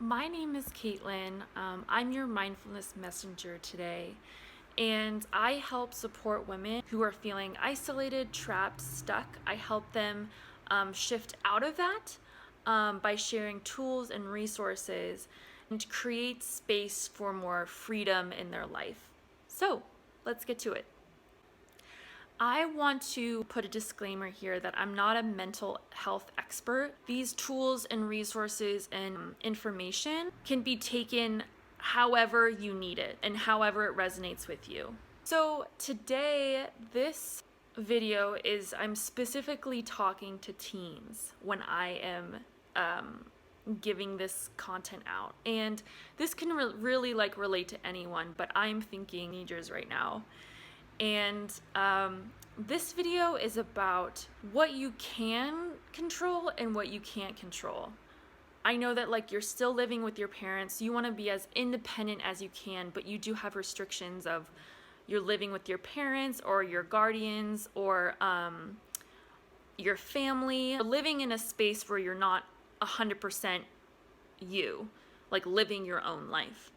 My name is Caitlin. I'm your mindfulness messenger today, and I help support women who are feeling isolated, trapped, stuck. I help them shift out of that by sharing tools and resources and create space for more freedom in their life. So, let's get to it. I want to put a disclaimer here that I'm not a mental health expert. These tools and resources and information can be taken however you need it and however it resonates with you. So today, this video is I'm specifically talking to teens when I am giving this content out. And this can really relate to anyone, but I'm thinking teenagers right now. And this video is about what you can control and what you can't control. I know that you're still living with your parents, you want to be as independent as you can, but you do have restrictions of you're living with your parents or your guardians or your family, living in a space where you're not 100% you, like living your own life.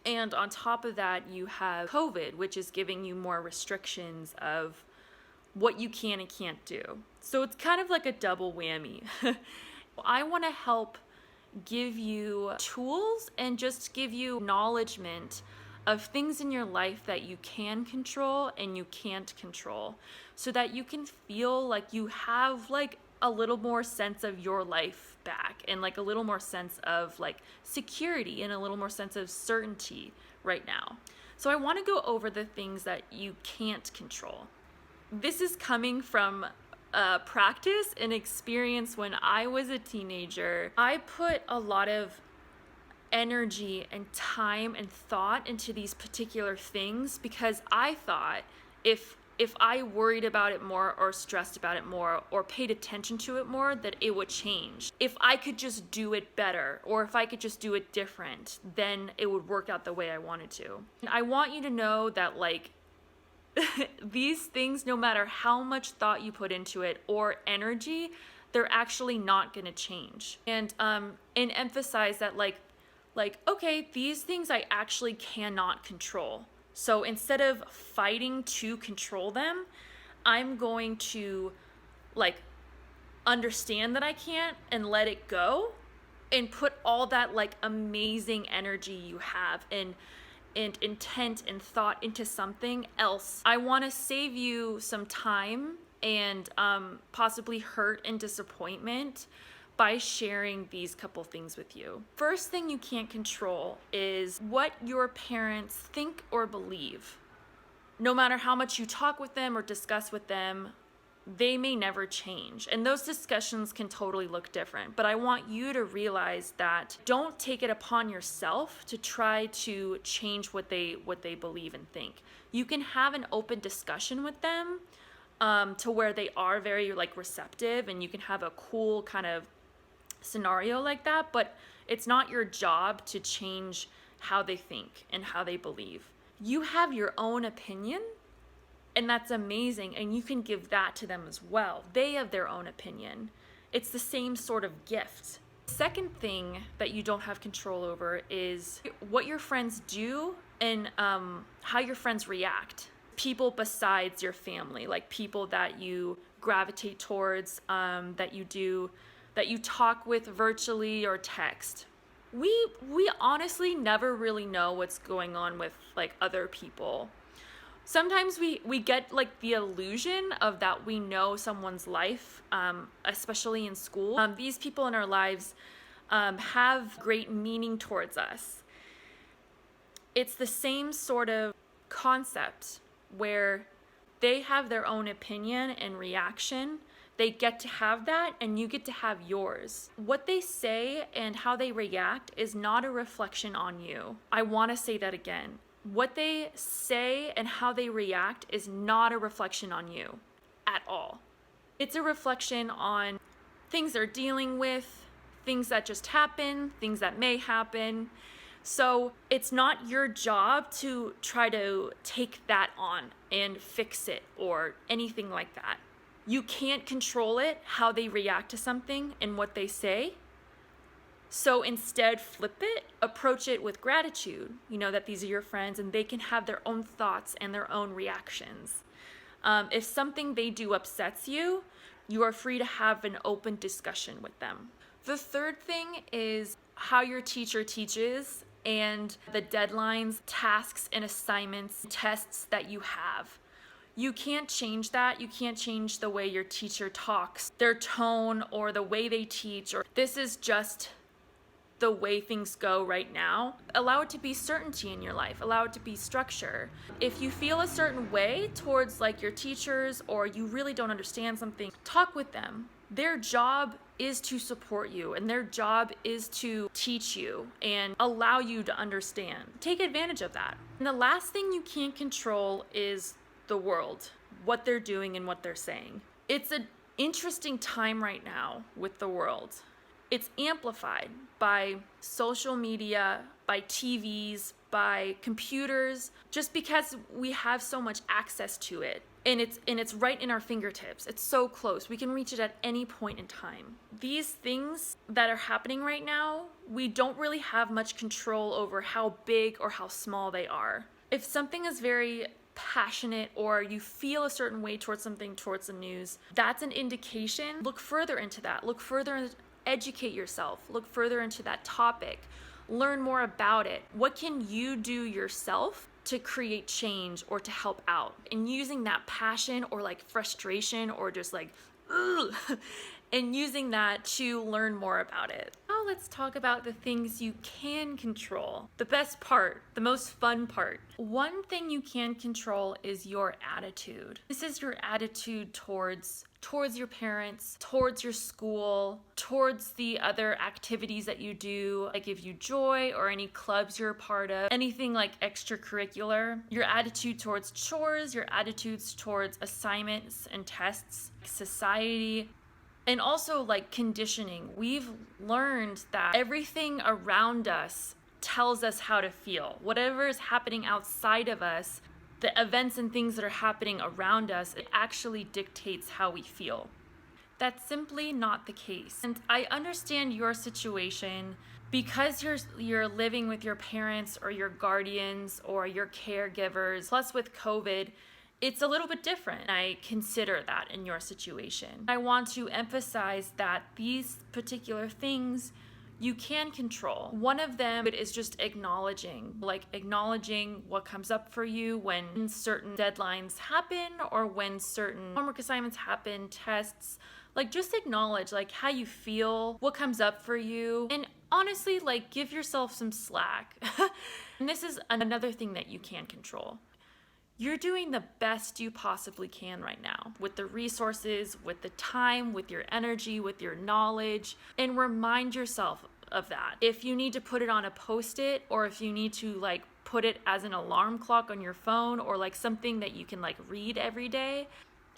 And on top of that, you have COVID, which is giving you more restrictions of what you can and can't do. So it's kind of like a double whammy. I want to help give you tools and just give you acknowledgement of things in your life that you can control and you can't control, so that you can feel like you have a little more sense of your life back and a little more sense of security and a little more sense of certainty right now. So I want to go over the things that you can't control. This is coming from practice and experience. When I was a teenager, I put a lot of energy and time and thought into these particular things because I thought if I worried about it more or stressed about it more or paid attention to it more, that it would change. If I could just do it better or if I could just do it different, then it would work out the way I wanted to. And I want you to know that these things, no matter how much thought you put into it or energy, they're actually not going to change. And emphasize that okay, these things I actually cannot control. So instead of fighting to control them, I'm going to understand that I can't and let it go and put all that amazing energy you have and intent and thought into something else. I want to save you some time and possibly hurt and disappointment by sharing these couple things with you. First thing you can't control is what your parents think or believe. No matter how much you talk with them or discuss with them, they may never change. And those discussions can totally look different. But I want you to realize that don't take it upon yourself to try to change what they believe and think. You can have an open discussion with them to where they are very receptive, and you can have a cool kind of scenario like that, but it's not your job to change how they think and how they believe. You have your own opinion, and that's amazing, and you can give that to them as well. They have their own opinion. It's the same sort of gift. Second thing that you don't have control over is what your friends do and how your friends react. People besides your family, people that you gravitate towards, that you talk with virtually or text. We honestly never really know what's going on with other people. Sometimes we get the illusion of that we know someone's life, especially in school. These people in our lives have great meaning towards us. It's the same sort of concept where they have their own opinion and reaction. They get to have that, and you get to have yours. What they say and how they react is not a reflection on you. I want to say that again. What they say and how they react is not a reflection on you at all. It's a reflection on things they're dealing with, things that just happen, things that may happen. So it's not your job to try to take that on and fix it or anything like that. You can't control it, how they react to something and what they say, So instead, flip it, approach it with gratitude, that these are your friends and they can have their own thoughts and their own reactions. If something they do upsets you, you are free to have an open discussion with them. The third thing is how your teacher teaches and the deadlines, tasks, and assignments, tests that you have. You can't change that. You can't change the way your teacher talks, their tone, or the way they teach. Or this is just the way things go right now. Allow it to be certainty in your life. Allow it to be structure. If you feel a certain way towards like your teachers, or you really don't understand something, talk with them. Their job is to support you, and their job is to teach you and allow you to understand. Take advantage of that. And the last thing you can't control is the world, what they're doing and what they're saying. It's an interesting time right now with the world. It's amplified by social media, by TVs, by computers, just because we have so much access to it. And it's right in our fingertips. It's so close. We can reach it at any point in time. These things that are happening right now, we don't really have much control over how big or how small they are. If something is very passionate, or you feel a certain way towards something, towards the news, that's an indication. Look further into that. Look further, educate yourself. Look further into that topic. Learn more about it. What can you do yourself to create change or to help out? And using that passion or like frustration or just like, ugh, and using that to learn more about it. Now let's talk about the things you can control. The best part, the most fun part. One thing you can control is your attitude. This is your attitude towards your parents, towards your school, towards the other activities that you do that give you joy, or any clubs you're a part of, anything like extracurricular. Your attitude towards chores, your attitudes towards assignments and tests, society, and also like conditioning. We've learned that everything around us tells us how to feel. Whatever is happening outside of us, the events and things that are happening around us, it actually dictates how we feel. That's simply not the case. And I understand your situation because you're living with your parents or your guardians or your caregivers. Plus with COVID, it's a little bit different. I consider that in your situation. I want to emphasize that these particular things you can control. One of them is just acknowledging what comes up for you when certain deadlines happen or when certain homework assignments happen, tests. Like just acknowledge like how you feel, what comes up for you, and honestly like give yourself some slack. And this is another thing that you can control. You're doing the best you possibly can right now with the resources, with the time, with your energy, with your knowledge, and remind yourself of that. If you need to put it on a post-it, or if you need to like put it as an alarm clock on your phone, or like something that you can like read every day,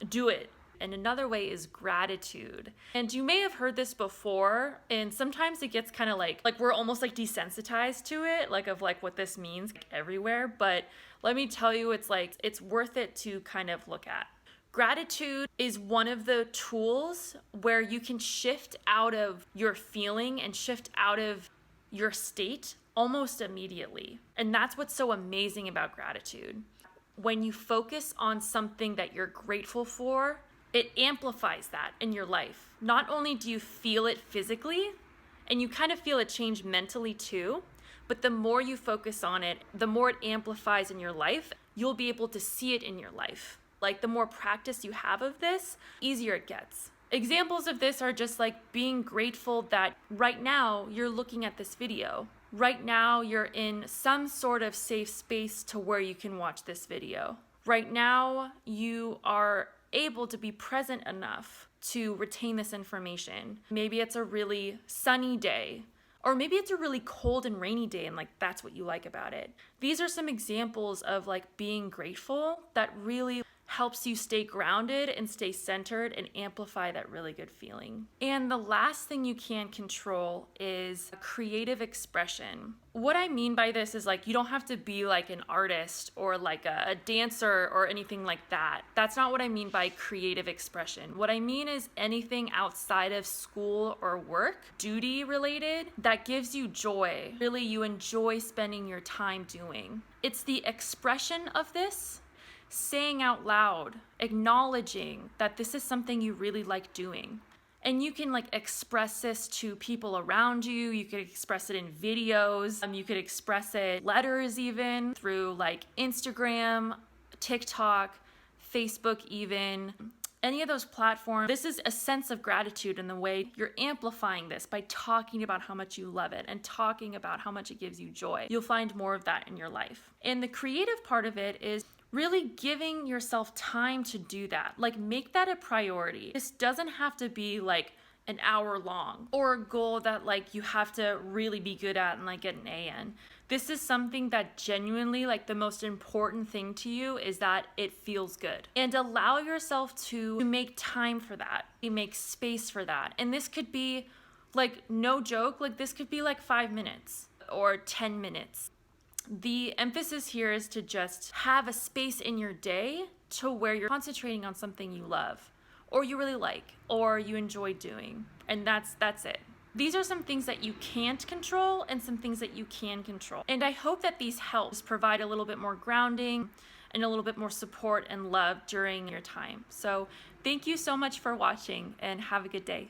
do it. And another way is gratitude. And you may have heard this before, and sometimes it gets kind of like we're almost like desensitized to it, like of like what this means everywhere. But let me tell you, it's worth it to kind of look at. Gratitude is one of the tools where you can shift out of your feeling and shift out of your state almost immediately. And that's what's so amazing about gratitude. When you focus on something that you're grateful for, it amplifies that in your life. Not only do you feel it physically, and you kind of feel a change mentally too, but the more you focus on it, the more it amplifies in your life. You'll be able to see it in your life. Like the more practice you have of this, easier it gets. Examples of this are just like being grateful that right now you're looking at this video. Right now you're in some sort of safe space to where you can watch this video. Right now you are able to be present enough to retain this information. Maybe it's a really sunny day, or maybe it's a really cold and rainy day and like that's what you like about it. These are some examples of like being grateful that really helps you stay grounded and stay centered and amplify that really good feeling. And the last thing you can control is creative expression. What I mean by this is like, you don't have to be like an artist or like a dancer or anything like that. That's not what I mean by creative expression. What I mean is anything outside of school or work, duty related, that gives you joy. Really, you enjoy spending your time doing. It's the expression of this, saying out loud, acknowledging that this is something you really like doing. And you can like express this to people around you. You could express it in videos. You could express it letters, even through like Instagram, TikTok, Facebook, even any of those platforms. This is a sense of gratitude in the way you're amplifying this by talking about how much you love it and talking about how much it gives you joy. You'll find more of that in your life. And the creative part of it is really giving yourself time to do that. Like, make that a priority. This doesn't have to be like an hour long or a goal that like you have to really be good at and like get an A in. This is something that genuinely, like, the most important thing to you is that it feels good. And allow yourself to make time for that. You make space for that. And this could be like, no joke, like this could be like 5 minutes or 10 minutes. The emphasis here is to just have a space in your day to where you're concentrating on something you love or you really like or you enjoy doing. And that's it. These are some things that you can't control and some things that you can control. And I hope that these helps provide a little bit more grounding and a little bit more support and love during your time. So thank you so much for watching and have a good day.